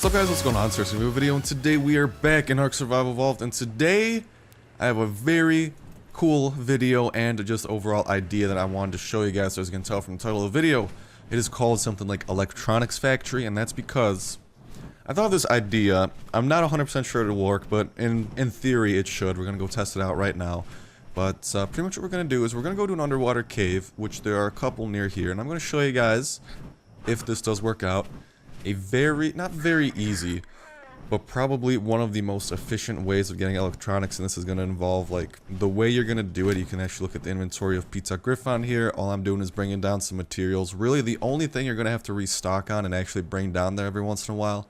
What's up guys, what's going on? Starsnipe new video, and today we are back in ARK Survival Evolved, and today I have a very cool video and just overall idea that I wanted to show you guys. So as you can tell from the title of the video, it is called something like Electronics Factory, and that's because I thought of this idea. I'm not 100% sure it'll work, but in theory it should. We're gonna go test it out right now. But pretty much what we're gonna do is we're gonna go to an underwater cave, which there are a couple near here, and I'm gonna show you guys if this does work out. A not very easy, but probably one of the most efficient ways of getting electronics, and this is going to involve, like, the way you're going to do it. You can actually look at the inventory of Pizza Griffon here. All I'm doing is bringing down some materials. Really, the only thing you're going to have to restock on and actually bring down there every once in a while,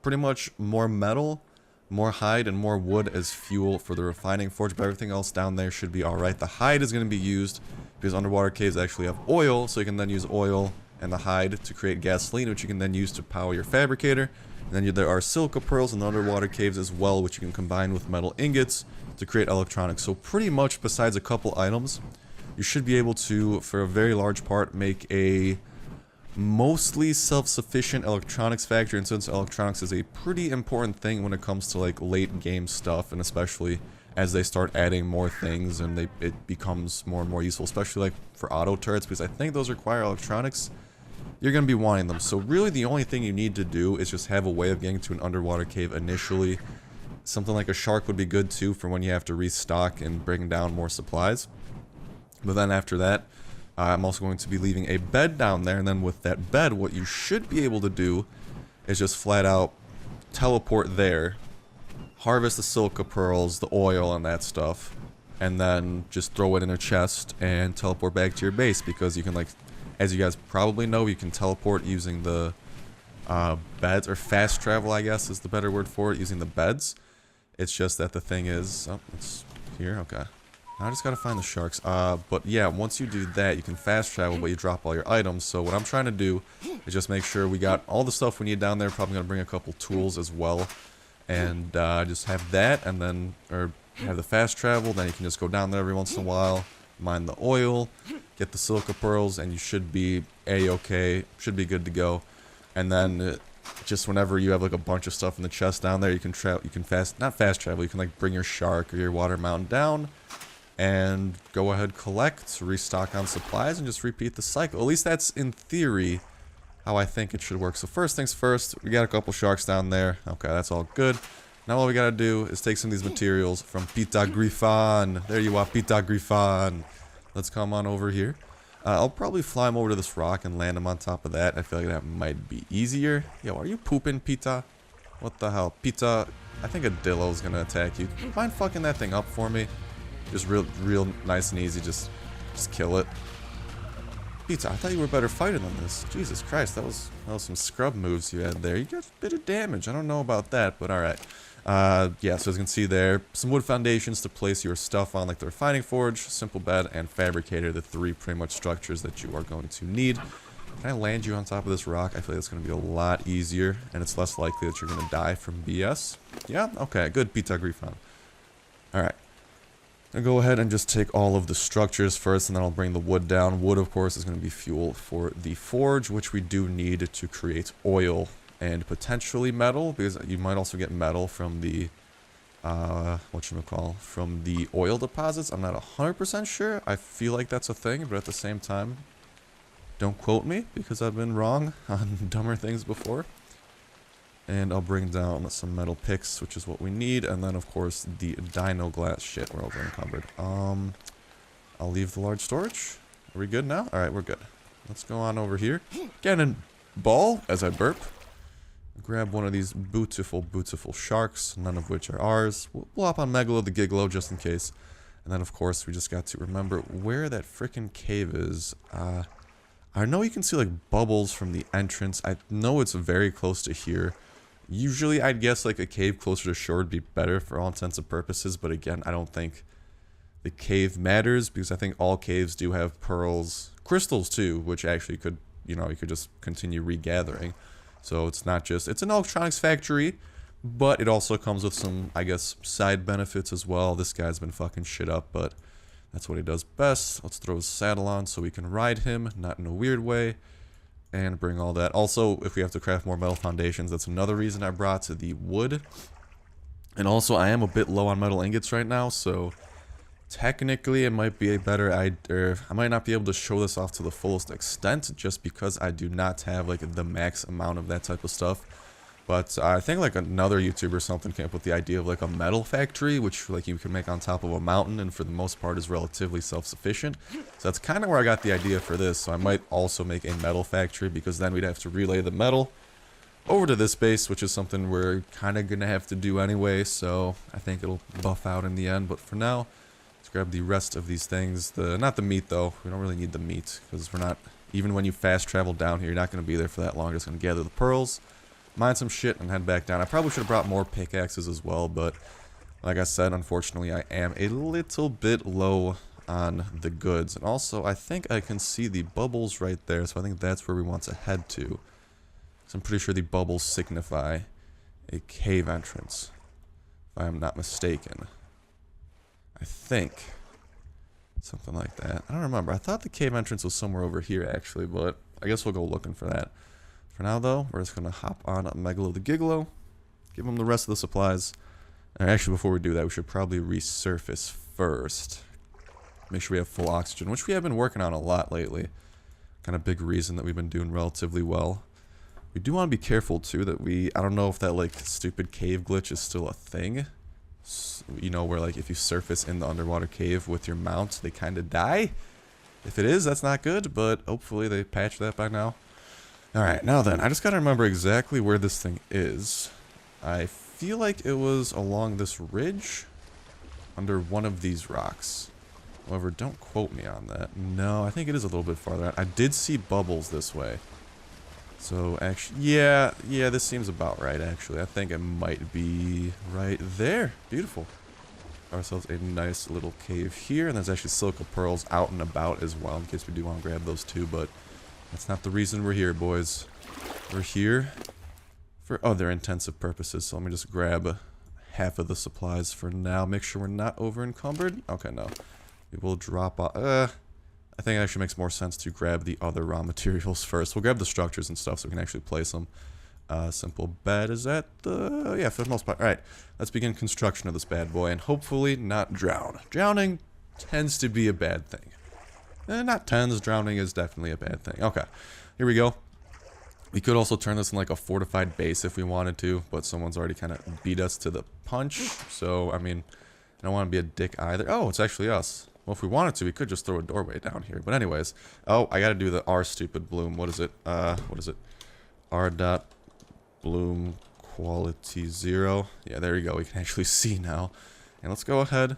pretty much more metal, more hide, and more wood as fuel for the refining forge, but everything else down there should be alright. The hide is going to be used because underwater caves actually have oil, so you can then use oil and the hide to create gasoline, which you can then use to power your fabricator. And then there are silica pearls in the underwater caves as well, which you can combine with metal ingots to create electronics. So pretty much, besides a couple items, you should be able to, for a very large part, make a mostly self-sufficient electronics factory. And since electronics is a pretty important thing when it comes to like late game stuff, and especially as they start adding more things and it becomes more and more useful, especially like for auto turrets, because I think those require electronics. You're going to be wanting them. So really the only thing you need to do is just have a way of getting to an underwater cave initially. Something like a shark would be good too for when you have to restock and bring down more supplies. But then after that, I'm also going to be leaving a bed down there, and then with that bed, what you should be able to do is just flat out teleport there, harvest the silica pearls, the oil, and that stuff, and then just throw it in a chest and teleport back to your base, because you can, like, as you guys probably know, you can teleport using the beds, or fast travel, I guess is the better word for it, using the beds. It's just that the thing is, oh, it's here, okay. Now I just gotta find the sharks. But yeah, once you do that, you can fast travel, but you drop all your items. So what I'm trying to do is just make sure we got all the stuff we need down there. Probably gonna bring a couple tools as well, and just have that, and then, or have the fast travel. Then you can just go down there every once in a while, mine the oil, get the silica pearls, and you should be a-okay, should be good to go. And then just whenever you have like a bunch of stuff in the chest down there, you can not fast travel, you can like bring your shark or your water mountain down and go ahead, collect, restock on supplies, and just repeat the cycle. At least that's in theory how I think it should work. So first things first, we got a couple sharks down there. Okay, that's all good. Now all we gotta do is take some of these materials from Pizza Griffon. There you are, Pizza Griffon. Let's come on over here. I'll probably fly him over to this rock and land him on top of that. I feel like that might be easier. Yo, are you pooping, Pizza? What the hell? Pizza, I think a Dillo's gonna attack you. Can you mind fucking that thing up for me? Just real nice and easy, just kill it. Pizza, I thought you were a better fighter than this. Jesus Christ, that was some scrub moves you had there. You got a bit of damage. I don't know about that, but alright. Yeah, so as you can see there, some wood foundations to place your stuff on, like the refining forge, simple bed, and fabricator, the three pretty much structures that you are going to need. Can I land you on top of this rock? I feel like it's going to be a lot easier, and it's less likely that you're going to die from BS. Yeah? Okay, good, Pizza Griffon. Alright. I'll go ahead and just take all of the structures first, and then I'll bring the wood down. Wood, of course, is going to be fuel for the forge, which we do need to create oil and potentially metal, because you might also get metal from the, from the oil deposits. I'm not 100% sure. I feel like that's a thing, but at the same time, don't quote me, because I've been wrong on dumber things before. And I'll bring down some metal picks, which is what we need, and then, of course, the dino glass. Shit, we're over encumbered. I'll leave the large storage. Are we good now? Alright, we're good. Let's go on over here. Cannonball, as I burp. Grab one of these beautiful sharks, none of which are ours. We'll hop on Megalo the Gigolo just in case. And then, of course, we just got to remember where that frickin' cave is. I know you can see, like, bubbles from the entrance. I know it's very close to here. Usually, I'd guess, like, a cave closer to shore would be better for all intents and purposes. But again, I don't think the cave matters, because I think all caves do have pearls. Crystals, too, which actually could, you know, you could just continue regathering. So it's not just, it's an electronics factory, but it also comes with some, I guess, side benefits as well. This guy's been fucking shit up, but that's what he does best. Let's throw his saddle on so we can ride him, not in a weird way. and bring all that. Also, if we have to craft more metal foundations, that's another reason I brought the wood. And also, I am a bit low on metal ingots right now, so technically it might be a better idea. I might not be able to show this off to the fullest extent, just because I do not have like the max amount of that type of stuff. But I think like another YouTuber or something came up with the idea of like a metal factory, which like you can make on top of a mountain, and for the most part is relatively self-sufficient. So that's kind of where I got the idea for this. So I might also make a metal factory, because then we'd have to relay the metal over to this base, which is something we're kind of gonna have to do anyway. So I think it'll buff out in the end. But for now, let's grab the rest of these things. Not the meat though. We don't really need the meat, because we're not. Even when you fast travel down here, you're not gonna be there for that long. You're just gonna gather the pearls, mine some shit, and head back down. I probably should have brought more pickaxes as well, but like I said, unfortunately I am a little bit low on the goods. And also, I think I can see the bubbles right there, so I think that's where we want to head to. So I'm pretty sure the bubbles signify a cave entrance, if I'm not mistaken. I think. Something like that. I don't remember. I thought the cave entrance was somewhere over here, actually, but I guess we'll go looking for that. For now, though, we're just going to hop on Megalo the Gigolo, give him the rest of the supplies. And actually, before we do that, we should probably resurface first. Make sure we have full oxygen, which we have been working on a lot lately. Kind of big reason that we've been doing relatively well. We do want to be careful, too, that I don't know if that, like, stupid cave glitch is still a thing. You know, where, like, if you surface in the underwater cave with your mount, they kind of die. If it is, that's not good, but hopefully they patch that by now. Alright, now then, I just gotta remember exactly where this thing is. I feel like it was along this ridge, under one of these rocks. However, don't quote me on that. No, I think it is a little bit farther out. I did see bubbles this way. So, actually, yeah, this seems about right, actually. I think it might be right there. Beautiful. Ourselves a nice little cave here, and there's actually silica pearls out and about as well, in case we do want to grab those too, but that's not the reason we're here, boys. We're here for other intensive purposes, so let me just grab half of the supplies for now. Make sure we're not over encumbered. Okay, no. We will drop off. I think it actually makes more sense to grab the other raw materials first. We'll grab the structures and stuff so we can actually place them. Simple bed is at the... Yeah, for the most part. Alright, let's begin construction of this bad boy and hopefully not drown. Drowning tends to be a bad thing. Not tends, drowning is definitely a bad thing. Okay, here we go. We could also turn this in like a fortified base if we wanted to, but someone's already kind of beat us to the punch. So, I mean, I don't want to be a dick either. Oh, it's actually us. Well, if we wanted to, we could just throw a doorway down here. But anyways, oh, I gotta do the R stupid bloom. What is it? R dot bloom quality 0. Yeah, there you go. We can actually see now. And let's go ahead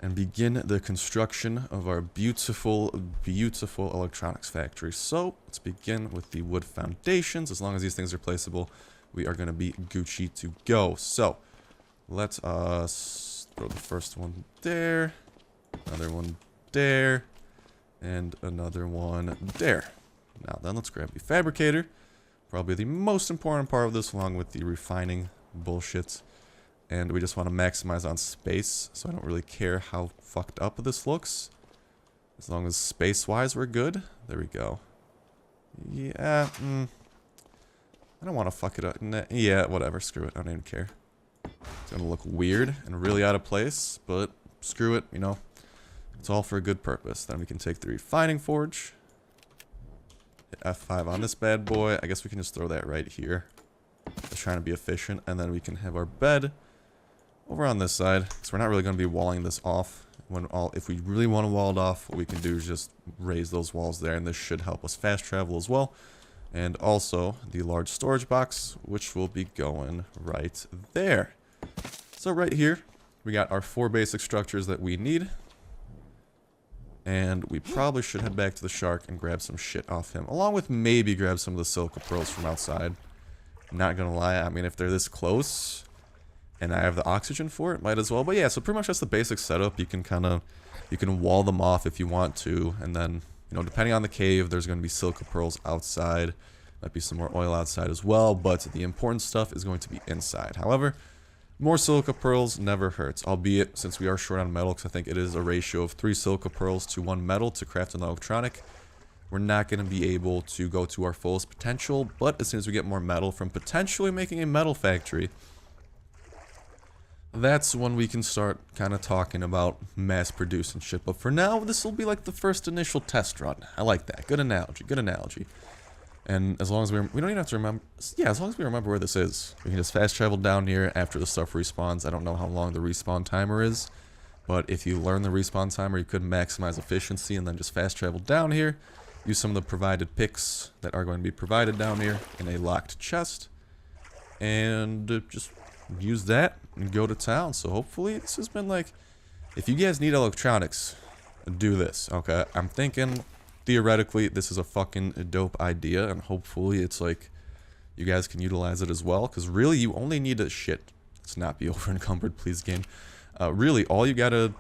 and begin the construction of our beautiful, beautiful electronics factory. So, let's begin with the wood foundations. As long as these things are placeable, we are gonna be Gucci to go. So, let us throw the first one there. Another one there, and another one there. Now then, let's grab the fabricator. Probably the most important part of this, along with the refining bullshit. And we just want to maximize on space, so I don't really care how fucked up this looks. As long as space-wise we're good. There we go. Yeah, I don't want to fuck it up. Yeah, whatever, screw it, I don't even care. It's gonna look weird and really out of place, but screw it, you know. It's all for a good purpose. Then we can take the refining forge. Hit F5 on this bad boy. I guess we can just throw that right here. Just trying to be efficient. And then we can have our bed over on this side. Because we're not really going to be walling this off. If we really want to wall it off, what we can do is just raise those walls there. And this should help us fast travel as well. And also the large storage box, which will be going right there. So right here, we got our 4 basic structures that we need. And we probably should head back to the shark and grab some shit off him. Along with maybe grab some of the silica pearls from outside. Not gonna lie, I mean, if they're this close and I have the oxygen for it, might as well. But yeah, so pretty much that's the basic setup. You can wall them off if you want to. And then, you know, depending on the cave, there's gonna be silica pearls outside. Might be some more oil outside as well. But the important stuff is going to be inside. However, more silica pearls never hurts, albeit since we are short on metal, because I think it is a ratio of 3 silica pearls to 1 metal to craft an electronic. we're not going to be able to go to our fullest potential. But as soon as we get more metal from potentially making a metal factory, that's when we can start kind of talking about mass producing shit. But for now, this will be like the first initial test run. I like that. Good analogy. Good analogy. And as long as we don't even have to remember, yeah, as long as we remember where this is, we can just fast travel down here after the stuff respawns. I don't know how long the respawn timer is, but if you learn the respawn timer, you could maximize efficiency and then just fast travel down here, use some of the provided picks that are going to be provided down here in a locked chest, and just use that and go to town. So hopefully this has been like, if you guys need electronics, do this, okay? I'm thinking theoretically this is a fucking dope idea, and hopefully it's like you guys can utilize it as well, because really you only need a shit. Let's not be over encumbered, please, game. Really all you gotta,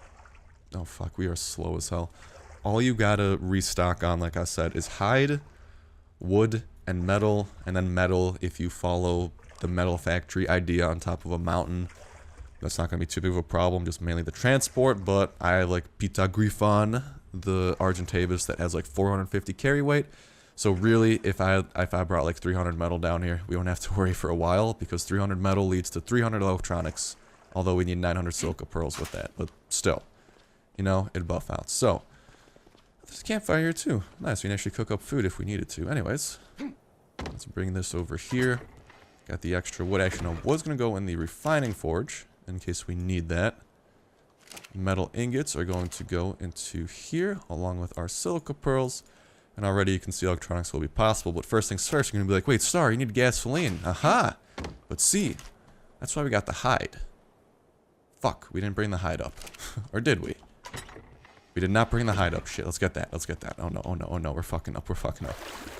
oh fuck, we are slow as hell. All you gotta restock on, like I said, is hide, wood, and then metal if you follow the metal factory idea on top of a mountain. That's not gonna be too big of a problem, just mainly the transport. But I like Pita Griffon, the Argentavis that has like 450 carry weight. So really, if I brought like 300 metal down here, we won't have to worry for a while, because 300 metal leads to 300 electronics. Although we need 900 silica pearls with that, but still, you know, it'd buff out. So there's a campfire here too. Nice, we can actually cook up food if we needed to. Anyways, let's bring this over here. Got the extra wood. Actually, no, wood's gonna go in the refining forge in case we need that. Metal ingots are going to go into here along with our silica pearls. And already you can see electronics will be possible. But first things first, you're gonna be like, wait, Star, you need gasoline. Aha! But see, that's why we got the hide. Fuck, we didn't bring the hide up. Or did we? We did not bring the hide up. Shit, let's get that. Let's get that. Oh no, oh no, oh no, we're fucking up. We're fucking up.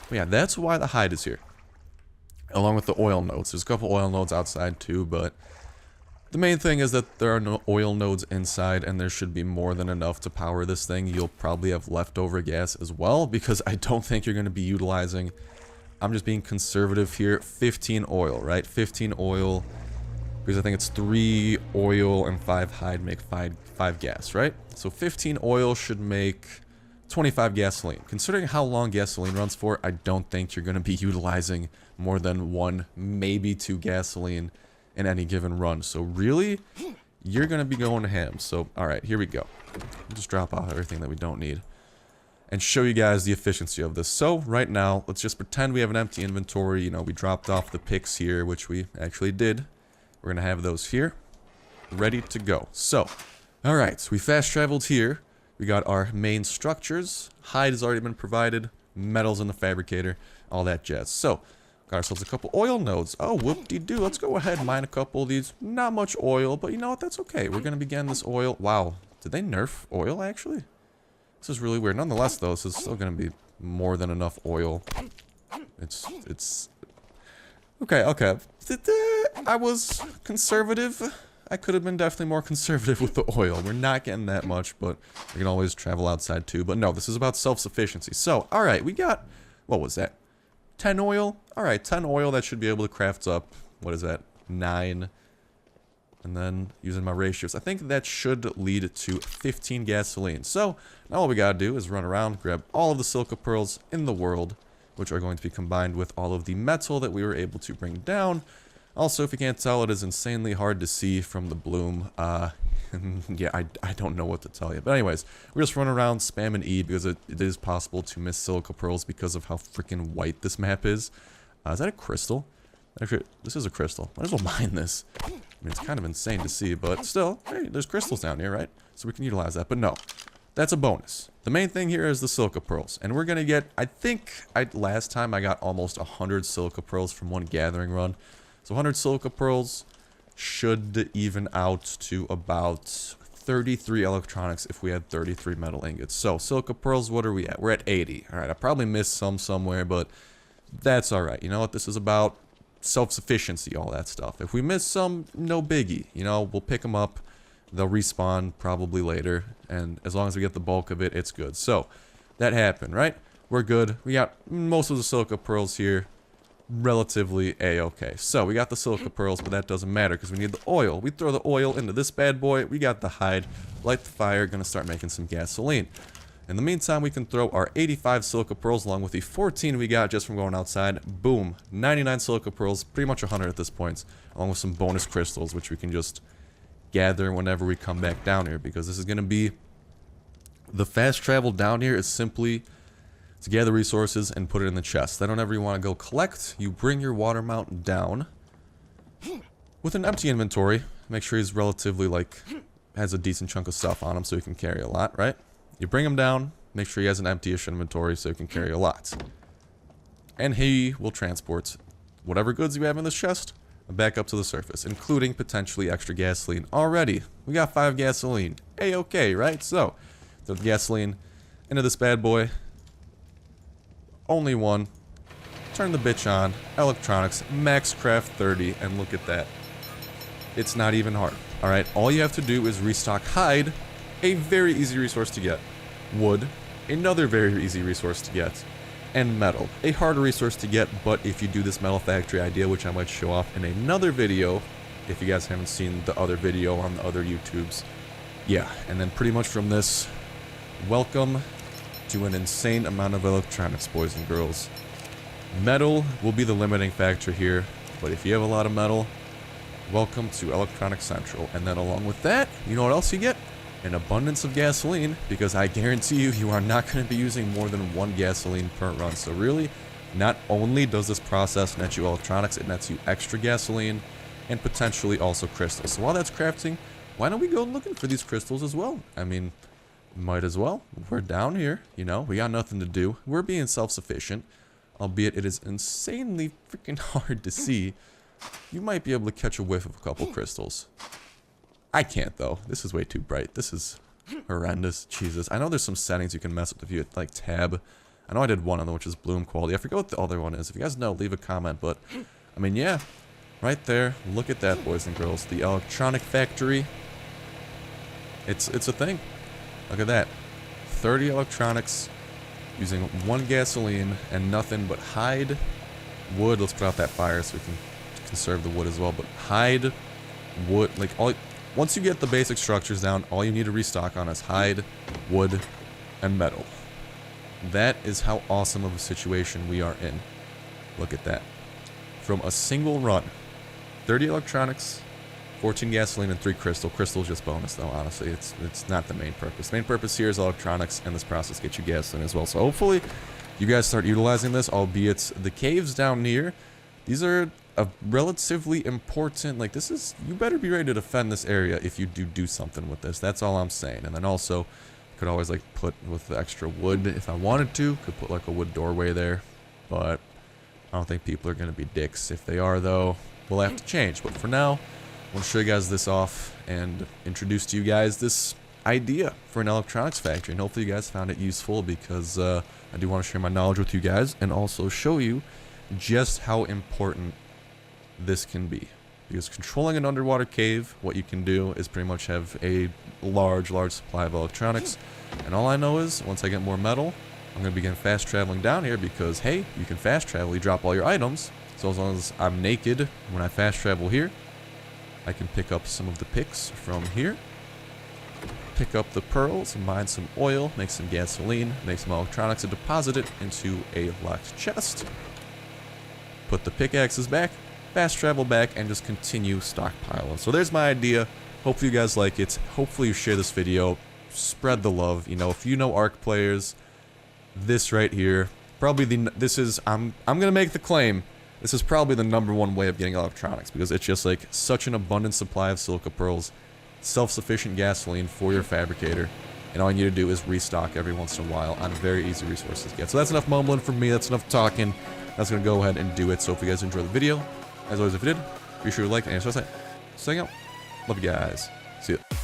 But yeah, that's why the hide is here. Along with the oil nodes. There's a couple oil nodes outside too, but the main thing is that there are no oil nodes inside, and there should be more than enough to power this thing. You'll probably have leftover gas as well, because I don't think you're going to be utilizing, I'm just being conservative here, 15 oil, right? 15 oil, because I think it's 3 oil and 5 hide make 5 gas, right? So 15 oil should make 25 gasoline. Considering how long gasoline runs for, I don't think you're going to be utilizing more than 1, maybe 2 gasoline in any given run. So really, you're going to be going ham. So, alright, here we go. We'll just drop off everything that we don't need and show you guys the efficiency of this. So, right now, let's just pretend we have an empty inventory. You know, we dropped off the picks here, which we actually did. We're going to have those here, ready to go. So, alright, so we fast traveled here. We got our main structures. Hide has already been provided. Metals in the fabricator. All that jazz. So, got ourselves a couple oil nodes. Oh, whoop-de-doo. Let's go ahead and mine a couple of these. Not much oil, but you know what? That's okay. We're going to begin this oil. Wow. Did they nerf oil, actually? This is really weird. Nonetheless, though, this is still going to be more than enough oil. It's... Okay, okay. I was conservative. I could have been definitely more conservative with the oil. We're not getting that much, but we can always travel outside, too. But no, this is about self-sufficiency. So, alright, we got... What was that? 10 oil? Alright, 10 oil, that should be able to craft up, what is that, 9. And then, using my ratios, I think that should lead to 15 gasoline. So, now all we gotta do is run around, grab all of the silica pearls in the world, which are going to be combined with all of the metal that we were able to bring down. Also, if you can't tell, it is insanely hard to see from the bloom. Yeah, I don't know what to tell you. But anyways, we just run around spamming E because it is possible to miss silica pearls because of how freaking white this map is. Is that a crystal? Actually, this is a crystal. Might as well mine this. I mean, it's kind of insane to see, but still, hey, there's crystals down here, right? So we can utilize that. But no, that's a bonus. The main thing here is the silica pearls. And we're going to get, I think, last time I got almost 100 silica pearls from one gathering run. So 100 silica pearls should even out to about 33 electronics if we had 33 metal ingots. So, silica pearls, what are we at? We're at 80. Alright, I probably missed some somewhere, but that's alright. You know what? This is about self-sufficiency, all that stuff. If we miss some, no biggie. You know, we'll pick them up. They'll respawn probably later. And as long as we get the bulk of it, it's good. So, that happened, right? We're good. We got most of the silica pearls here. Relatively a-okay. So, we got the silica pearls, but that doesn't matter because we need the oil. We throw the oil into this bad boy. We got the hide. Light the fire. Gonna start making some gasoline. In the meantime, we can throw our 85 silica pearls along with the 14 we got just from going outside. Boom, 99 silica pearls, pretty much 100 at this point, along with some bonus crystals, which we can just gather whenever we come back down here, because this is going to be the fast travel down here is simply to gather resources and put it in the chest. Then whenever you want to go collect, you bring your water mount down with an empty inventory. Make sure he's relatively, like, has a decent chunk of stuff on him so he can carry a lot, right? You bring him down, make sure he has an empty-ish inventory so he can carry a lot. And he will transport whatever goods you have in this chest back up to the surface, including potentially extra gasoline. Already, we got 5 gasoline. A-okay, right? So, throw the gasoline into this bad boy. Only one. Turn the bitch on. Electronics. Max craft 30. And look at that. It's not even hard. Alright, all you have to do is restock hide. A very easy resource to get. Wood. Another very easy resource to get. And metal. A harder resource to get, but if you do this metal factory idea, which I might show off in another video, if you guys haven't seen the other video on the other YouTubes. Yeah, and then pretty much from this, welcome to an insane amount of electronics, boys and girls. Metal will be the limiting factor here, but if you have a lot of metal, welcome to Electronics Central. And then along with that, you know what else you get? An abundance of gasoline, because I guarantee you, you are not going to be using more than 1 gasoline per run. So really, not only does this process net you electronics, it nets you extra gasoline and potentially also crystals. So while that's crafting, why don't we go looking for these crystals as well? I mean, might as well. We're down here, you know, we got nothing to do. We're being self-sufficient, albeit it is insanely freaking hard to see. You might be able to catch a whiff of a couple crystals. I can't, though. This is way too bright. This is horrendous. Jesus. I know there's some settings you can mess with if you hit, like, tab. I know I did one of them, which is bloom quality. I forget what the other one is. If you guys know, leave a comment. But, I mean, yeah. Right there. Look at that, boys and girls. The Electronic Factory. It's a thing. Look at that. 30 electronics using 1 gasoline and nothing but hide, wood. Let's put out that fire so we can conserve the wood as well. But hide, wood, like once you get the basic structures down, all you need to restock on is hide, wood, and metal. That is how awesome of a situation we are in. Look at that. From a single run, 30 electronics, 14 gasoline, and 3 crystal. Crystal's just bonus, though, honestly. It's not the main purpose. The main purpose here is electronics, and this process gets you gasoline as well. So hopefully, you guys start utilizing this, albeit the caves down here. These are a relatively important, like, this is, you better be ready to defend this area if you do something with this. That's all I'm saying. And then also, could always, like, put with the extra wood if I wanted to. Could put, like, a wood doorway there. But I don't think people are going to be dicks. If they are, though, we'll have to change. But for now, I want to show you guys this off and introduce to you guys this idea for an electronics factory. And hopefully you guys found it useful, because I do want to share my knowledge with you guys and also show you just how important this can be. Because controlling an underwater cave, what you can do is pretty much have a large supply of electronics. And all I know is, once I get more metal, I'm going to begin fast traveling down here, because, hey, you can fast travel, you drop all your items. So as long as I'm naked when I fast travel here, I can pick up some of the picks from here, pick up the pearls, mine some oil, make some gasoline, make some electronics, and deposit it into a locked chest. Put the pickaxes back, fast travel back, and just continue stockpiling. So there's my idea. Hopefully you guys like it. Hopefully you share this video. Spread the love. You know, if you know ARK players, this right here, probably this is, I'm gonna make the claim, this is probably the #1 way of getting electronics, because it's just like such an abundant supply of silica pearls, self-sufficient gasoline for your fabricator, and all you need to do is restock every once in a while on very easy resources to get. So that's enough mumbling from me, that's enough talking. That's gonna go ahead and do it. So if you guys enjoyed the video, as always, if you did, be sure to like and subscribe. Staying out. Love you guys. See ya.